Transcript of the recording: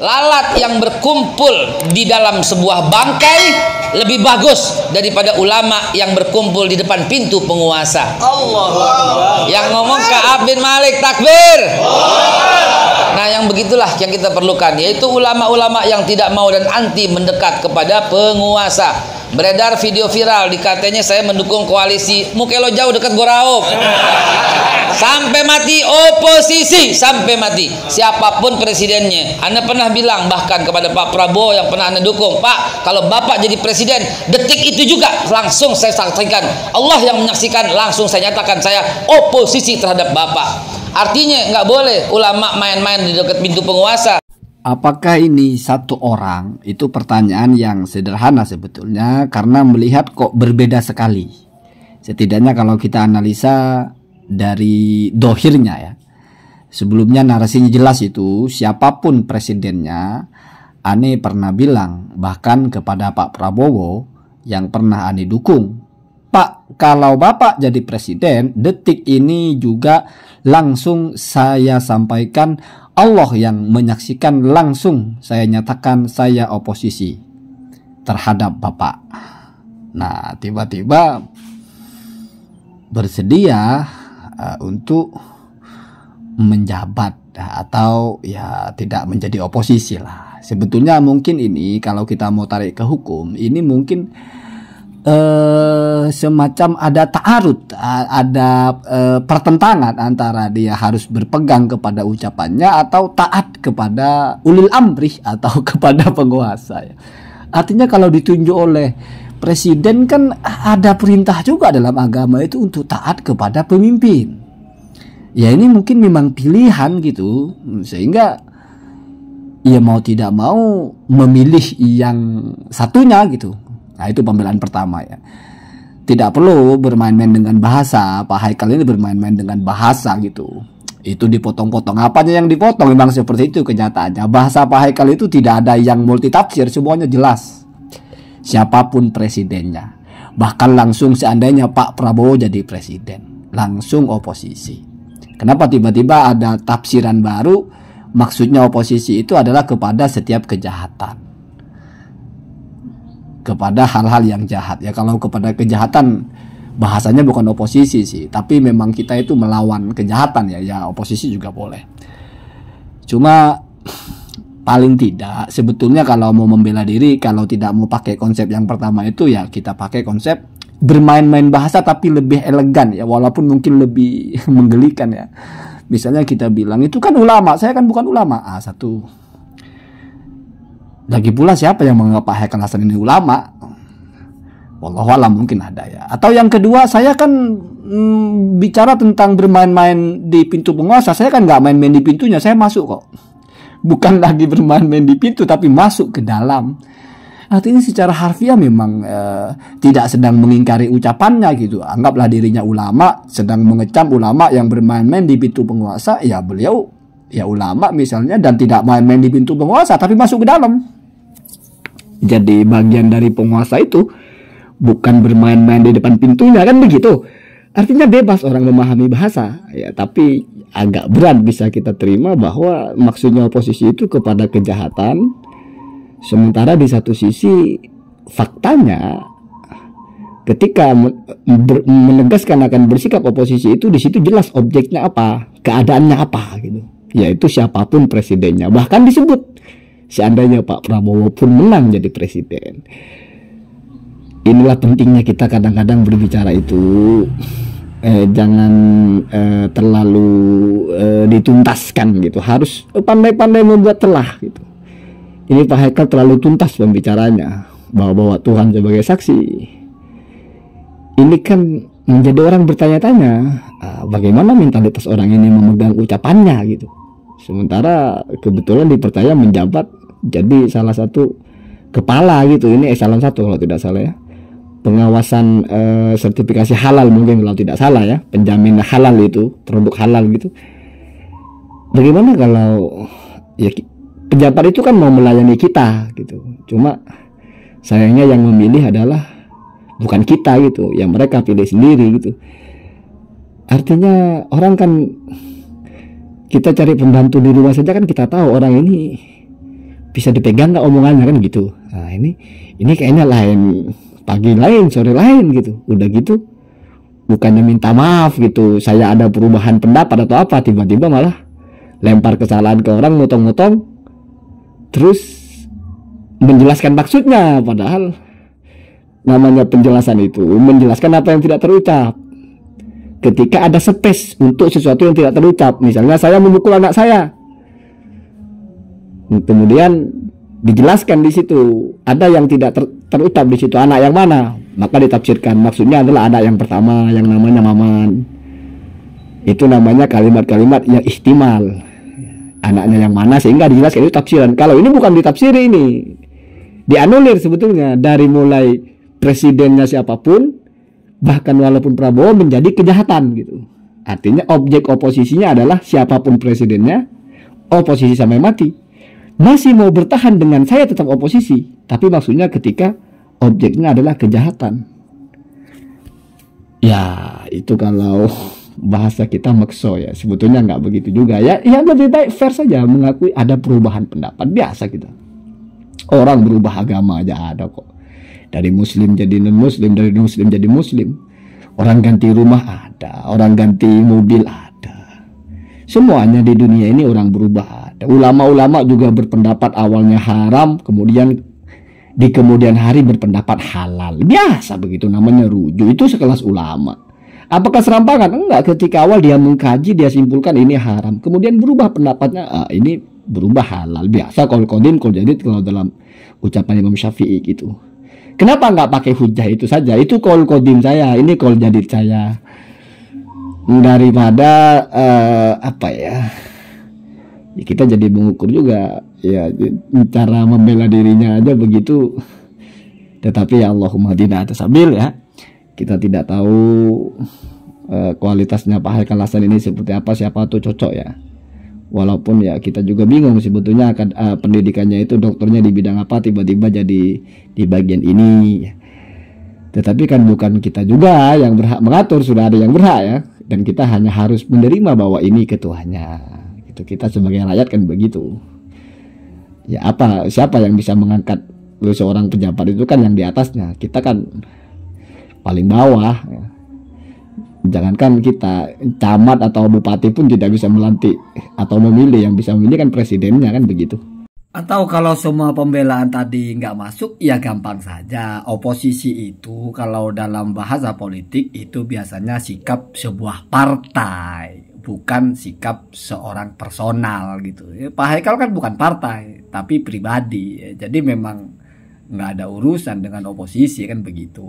lalat yang berkumpul di dalam sebuah bangkai lebih bagus daripada ulama yang berkumpul di depan pintu penguasa. Allah. Yang ngomong Ka'ab bin Malik, takbir. Nah, yang begitulah yang kita perlukan, yaitu ulama-ulama yang tidak mau dan anti mendekat kepada penguasa. Beredar video viral, dikatanya saya mendukung koalisi Mukelo jauh dekat Goraop. Sampai mati oposisi, sampai mati. Siapapun presidennya. Anda pernah bilang bahkan kepada Pak Prabowo yang pernah Anda dukung, Pak, kalau Bapak jadi presiden, detik itu juga langsung saya saksikan. Allah yang menyaksikan, langsung saya nyatakan saya oposisi terhadap Bapak. Artinya nggak boleh ulama main-main di dekat pintu penguasa. Apakah ini satu orang? Itu pertanyaan yang sederhana sebetulnya, karena melihat kok berbeda sekali. Setidaknya kalau kita analisa dari dohirnya ya. Sebelumnya narasinya jelas itu, siapapun presidennya, Ane pernah bilang bahkan kepada Pak Prabowo yang pernah Ane dukung, Pak, kalau Bapak jadi presiden, detik ini juga langsung saya sampaikan, Allah yang menyaksikan, langsung saya nyatakan saya oposisi terhadap Bapak. Nah, tiba-tiba bersedia untuk menjabat atau ya tidak menjadi oposisi lah. Sebetulnya mungkin ini kalau kita mau tarik ke hukum, ini mungkin semacam ada ta'arud, ada pertentangan antara dia harus berpegang kepada ucapannya atau taat kepada ulil amri atau kepada penguasa ya. Artinya kalau ditunjuk oleh presiden kan ada perintah juga dalam agama itu untuk taat kepada pemimpin. Ya ini mungkin memang pilihan gitu, sehingga ia mau tidak mau memilih yang satunya gitu. Nah, itu pembelaan pertama ya. Tidak perlu bermain-main dengan bahasa. Pak Haikal ini bermain-main dengan bahasa gitu. Itu dipotong-potong. Apanya yang dipotong memang seperti itu kenyataannya. Bahasa Pak Haikal itu tidak ada yang multitafsir, semuanya jelas. Siapapun presidennya. Bahkan langsung seandainya Pak Prabowo jadi presiden, langsung oposisi. Kenapa tiba-tiba ada tafsiran baru? Maksudnya oposisi itu adalah kepada setiap kejahatan, kepada hal-hal yang jahat ya. Kalau kepada kejahatan bahasanya bukan oposisi sih, tapi memang kita itu melawan kejahatan ya, ya oposisi juga boleh. Cuma paling tidak sebetulnya kalau mau membela diri, kalau tidak mau pakai konsep yang pertama itu ya kita pakai konsep bermain-main bahasa tapi lebih elegan ya, walaupun mungkin lebih menggelikan ya. Misalnya kita bilang itu kan ulama, saya kan bukan ulama. Satu. Lagi pula siapa yang menganggap Pak Haikal Hasan ini ulama? Wallahualam mungkin ada ya. Atau yang kedua, saya kan bicara tentang bermain-main di pintu penguasa. Saya kan nggak main-main di pintunya, saya masuk kok. Bukan lagi bermain-main di pintu, tapi masuk ke dalam. Artinya secara harfiah memang tidak sedang mengingkari ucapannya gitu. Anggaplah dirinya ulama, sedang mengecam ulama yang bermain-main di pintu penguasa. Ya beliau ya ulama misalnya, dan tidak main-main di pintu penguasa tapi masuk ke dalam. Jadi bagian dari penguasa itu bukan bermain-main di depan pintunya, kan begitu. Artinya bebas orang memahami bahasa ya, tapi agak berat bisa kita terima bahwa maksudnya oposisi itu kepada kejahatan, sementara di satu sisi faktanya ketika menegaskan akan bersikap oposisi itu, di situ jelas objeknya apa, keadaannya apa gitu. Yaitu siapapun presidennya. Bahkan disebut seandainya Pak Prabowo pun menang jadi presiden. Inilah pentingnya kita kadang-kadang berbicara itu jangan terlalu dituntaskan gitu. Harus pandai-pandai membuat celah gitu. Ini Pak Haikal terlalu tuntas pembicaranya, bawa Tuhan sebagai saksi. Ini kan menjadi orang bertanya-tanya, bagaimana mentalitas orang ini memegang ucapannya gitu. Sementara kebetulan dipercaya menjabat jadi salah satu kepala gitu. Ini eselon 1 kalau tidak salah ya. Pengawasan sertifikasi halal mungkin kalau tidak salah ya. Penjamin halal itu, produk halal gitu. Bagaimana kalau ya pejabat itu kan mau melayani kita gitu. Cuma sayangnya yang memilih adalah bukan kita gitu, yang mereka pilih sendiri gitu. Artinya orang kan, kita cari pembantu di rumah saja kan kita tahu orang ini bisa dipegang nggak omongannya kan gitu. Nah ini kayaknya lain, pagi lain, sore lain gitu. Udah gitu bukannya minta maaf gitu, saya ada perubahan pendapat atau apa, tiba-tiba malah lempar kesalahan ke orang, motong-motong, terus menjelaskan maksudnya, padahal namanya penjelasan itu menjelaskan apa yang tidak terucap. Ketika ada space untuk sesuatu yang tidak terucap, misalnya saya memukul anak saya, kemudian dijelaskan di situ ada yang tidak terucap di situ, anak yang mana, maka ditafsirkan maksudnya adalah anak yang pertama yang namanya Maman. Itu namanya kalimat-kalimat yang ihtimal, anaknya yang mana, sehingga dijelaskan itu tafsiran. Kalau ini bukan ditafsiri, ini dianulir sebetulnya, dari mulai presidennya siapapun, bahkan walaupun Prabowo, menjadi kejahatan gitu. Artinya objek oposisinya adalah siapapun presidennya, oposisi sampai mati. Masih mau bertahan dengan saya tetap oposisi, tapi maksudnya ketika objeknya adalah kejahatan. Ya itu kalau bahasa kita makso ya, sebetulnya nggak begitu juga ya. Ya lebih baik fair saja, mengakui ada perubahan pendapat, biasa kita. Orang berubah agama aja ada kok. Dari muslim jadi non muslim, dari muslim jadi muslim. Orang ganti rumah ada, orang ganti mobil ada. Semuanya di dunia ini orang berubah ada. Ulama-ulama juga berpendapat awalnya haram, kemudian di kemudian hari berpendapat halal. Biasa begitu, namanya rujuk. Itu sekelas ulama. Apakah serampangan? Enggak, ketika awal dia mengkaji, dia simpulkan ini haram, kemudian berubah pendapatnya, ini berubah halal. Biasa qaul qadim qaul jadid kalau dalam ucapan Imam Syafi'i gitu. Kenapa nggak pakai hujah itu saja? Itu qaul qadim saya, ini qaul jadid saya. Daripada apa ya? Kita jadi mengukur juga ya, cara membela dirinya aja begitu. Tetapi ya Allahumma hadina atasabil ya. Kita tidak tahu kualitasnya Pak Haikal Hasan ini seperti apa, siapa tuh cocok ya. Walaupun ya kita juga bingung sebetulnya pendidikannya itu dokternya di bidang apa, tiba-tiba jadi di bagian ini. Tetapi kan bukan kita juga yang berhak mengatur, sudah ada yang berhak ya. Dan kita hanya harus menerima bahwa ini ketuanya. Itu kita sebagai rakyat kan begitu. Ya siapa yang bisa mengangkat seorang pejabat itu kan yang di atasnya. Kita kan paling bawah ya. Jangankan kita, camat atau bupati pun tidak bisa melantik atau memilih, yang bisa memilih kan presidennya kan begitu. Atau kalau semua pembelaan tadi nggak masuk, ya gampang saja. Oposisi itu kalau dalam bahasa politik itu biasanya sikap sebuah partai, bukan sikap seorang personal gitu. Pak Haikal kan bukan partai, tapi pribadi. Jadi memang nggak ada urusan dengan oposisi kan begitu.